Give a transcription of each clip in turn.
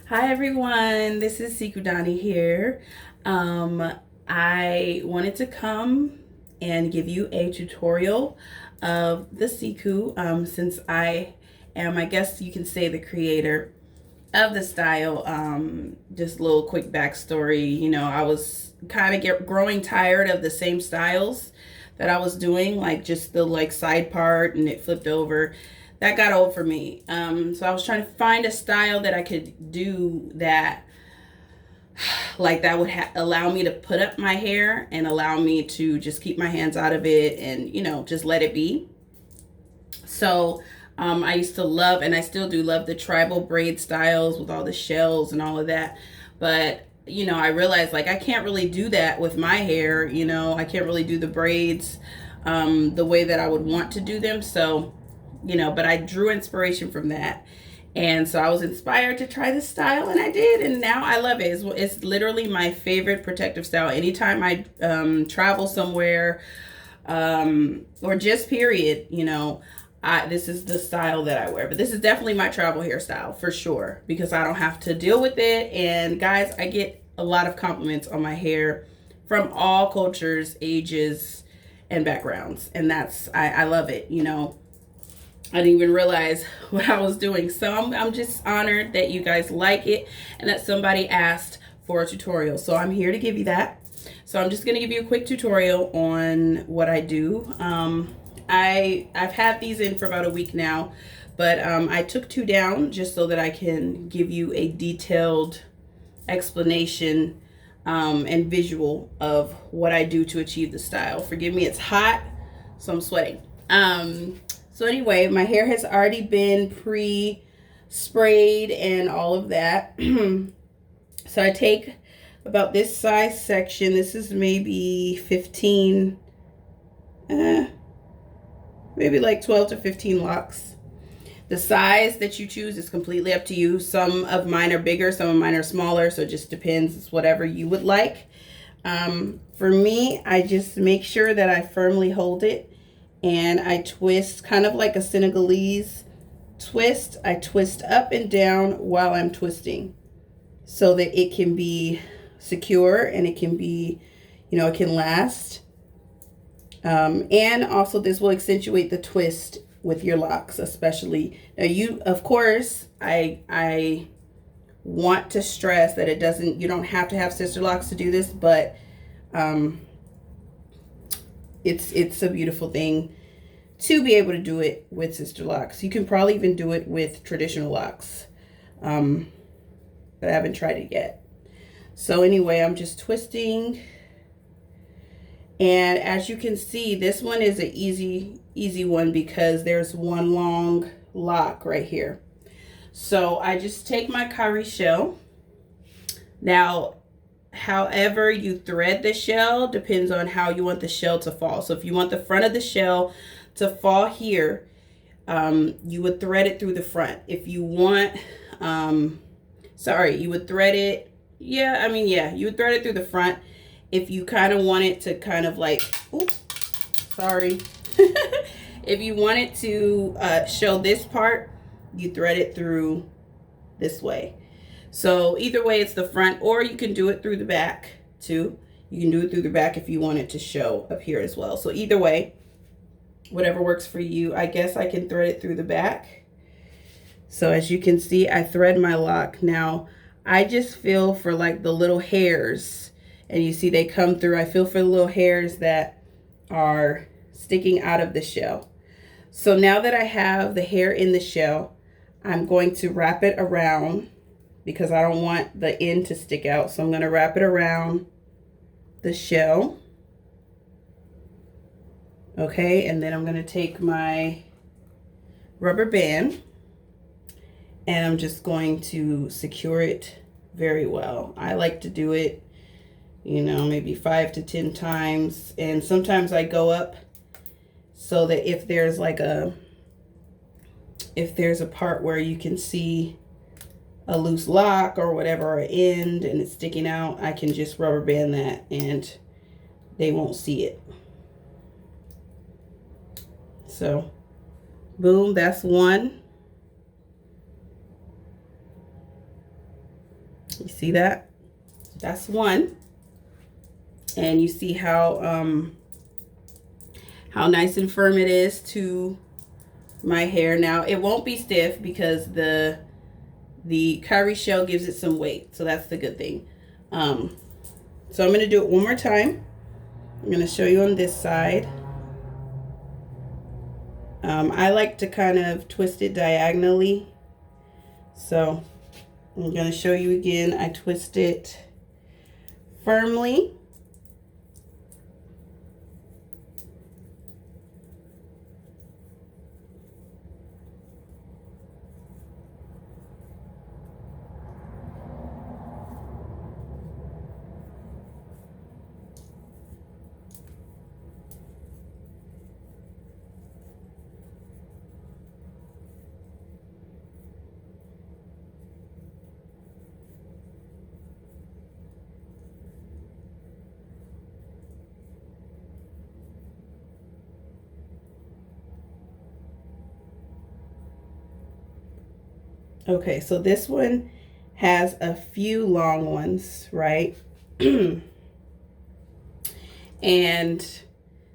Hi everyone, this is Siku here. I wanted to come and give you a tutorial of the Siku since I am, I guess you can say, the creator of the style. Just a little quick backstory. I was kind of growing tired of the same styles that I was doing, like just the side part and it flipped over. That got old for me. So I was trying to find a style that I could do that that would allow me to put up my hair and allow me to just keep my hands out of it and just let it be. So I used to love, and I still do love, the tribal braid styles with all the shells and all of that. But I realized I can't really do that with my hair. I can't really do the braids the way that I would want to do them. So but I drew inspiration from that. And so I was inspired to try this style, and I did, and now I love it. It's literally my favorite protective style. Anytime I travel somewhere, or just period, this is the style that I wear. But this is definitely my travel hairstyle for sure, because I don't have to deal with it. And guys, I get a lot of compliments on my hair from all cultures, ages, and backgrounds, and I love it. I didn't even realize what I was doing. So I'm just honored that you guys like it and that somebody asked for a tutorial. So I'm here to give you that. So I'm just going to give you a quick tutorial on what I do. I've had these in for about a week now, but I took two down just so that I can give you a detailed explanation and visual of what I do to achieve the style. Forgive me, it's hot, so I'm sweating. So anyway, my hair has already been pre-sprayed and all of that. So I take about this size section. This is maybe 15, maybe like 12 to 15 locks. The size that you choose is completely up to you. Some of mine are bigger, some of mine are smaller, so it just depends. It's whatever you would like. For me, I just make sure that I firmly hold it, and I twist kind of like a Senegalese twist. I twist up and down while I'm twisting so that it can be secure and it can be, it can last. And also this will accentuate the twist with your locks, especially. Now of course, I want to stress that you don't have to have Sisterlocks to do this, but it's a beautiful thing to be able to do it with Sisterlocks. You can probably even do it with traditional locks, but I haven't tried it yet. So anyway, I'm just twisting, and as you can see, this one is an easy one because there's one long lock right here. So I just take my cowrie shell. Now, however you thread the shell depends on how you want the shell to fall. So if you want the front of the shell to fall here, you would thread it through the front. If you want, you would thread it. You would thread it through the front. If you kind of want it to kind of if you want it to show this part, you thread it through this way. So either way, it's the front, or you can do it through the back too. You can do it through the back if you want it to show up here as well. So either way, whatever works for you. I guess I can thread it through the back. So as you can see, I thread my lock. Now, I just feel for the little hairs, and you see they come through. I feel for the little hairs that are sticking out of the shell. So now that I have the hair in the shell, I'm going to wrap it around because I don't want the end to stick out. So I'm going to wrap it around the shell. Okay, and then I'm going to take my rubber band and I'm just going to secure it very well. I like to do it, maybe 5 to 10 times. And sometimes I go up so that if there's a part where you can see a loose lock or whatever, or end, and it's sticking out, I can just rubber band that and they won't see it. So boom, that's one. You see that? That's one. And you see how nice and firm it is to my hair. Now it won't be stiff because the cowrie shell gives it some weight, so that's the good thing. So I'm going to do it one more time. I'm going to show you on this side. I like to kind of twist it diagonally, so I'm going to show you again. I twist it firmly. Okay, so this one has a few long ones, right? And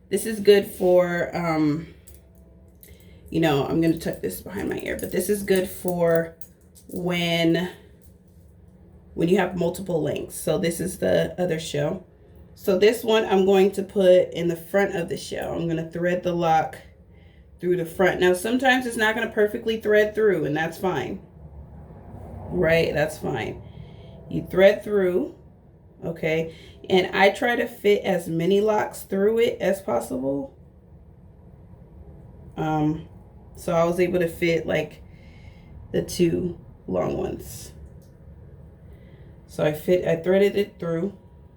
this is good for, you know, I'm going to tuck this behind my ear, but this is good for when you have multiple lengths. So this is the other shell. So this one I'm going to put in the front of the shell. I'm going to thread the lock through the front. Now, sometimes it's not going to perfectly thread through, and that's fine. Right? That's fine. You thread through, okay? And I try to fit as many locks through it as possible. So I was able to fit like the two long ones. So I threaded it through,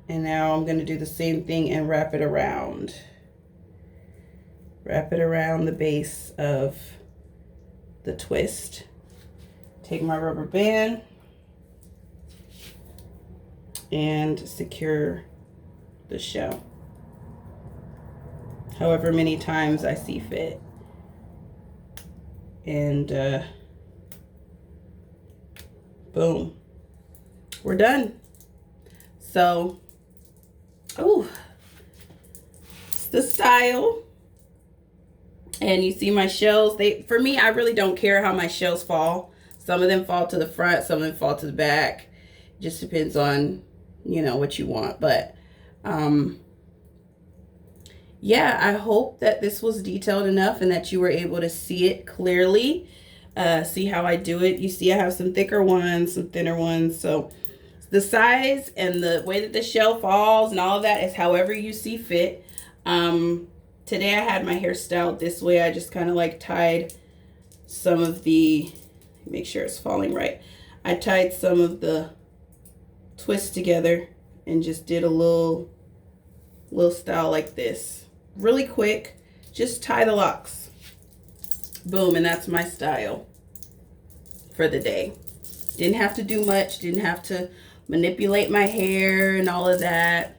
and now I'm going to do the same thing and wrap it around. Wrap it around the base of the twist. Take my rubber band and secure the shell however many times I see fit. And boom, we're done. So, oh, it's the style. And you see my shells, for me, I really don't care how my shells fall. Some of them fall to the front, some of them fall to the back. Just depends on, you know, what you want. But yeah, I hope that this was detailed enough and that you were able to see it clearly. See how I do it. You see I have some thicker ones, some thinner ones. So the size and the way that the shell falls and all of that is however you see fit. Today I had my hair styled this way. I just kind of like tied some of the, make sure it's falling right. I tied some of the twists together and just did a little style like this. Really quick, just tie the locks. Boom, and that's my style for the day. Didn't have to do much, didn't have to manipulate my hair and all of that.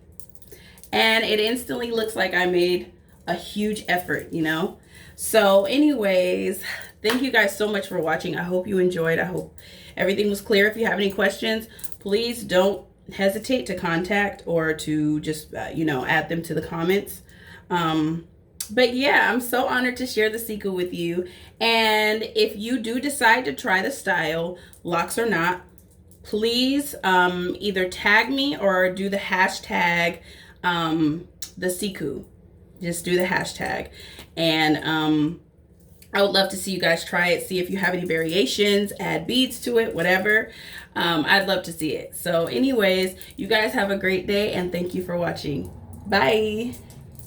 And it instantly looks like I made a huge effort, you know? So anyways, thank you guys so much for watching. I hope you enjoyed. I hope everything was clear. If you have any questions, please don't hesitate to contact or to just, you know, add them to the comments. But yeah, I'm so honored to share the Siku with you. And if you do decide to try the style, locks or not, please either tag me or do the hashtag the Siku. Just do the hashtag. And I would love to see you guys try it. See if you have any variations, add beads to it, whatever. I'd love to see it. So anyways, you guys have a great day and thank you for watching. Bye.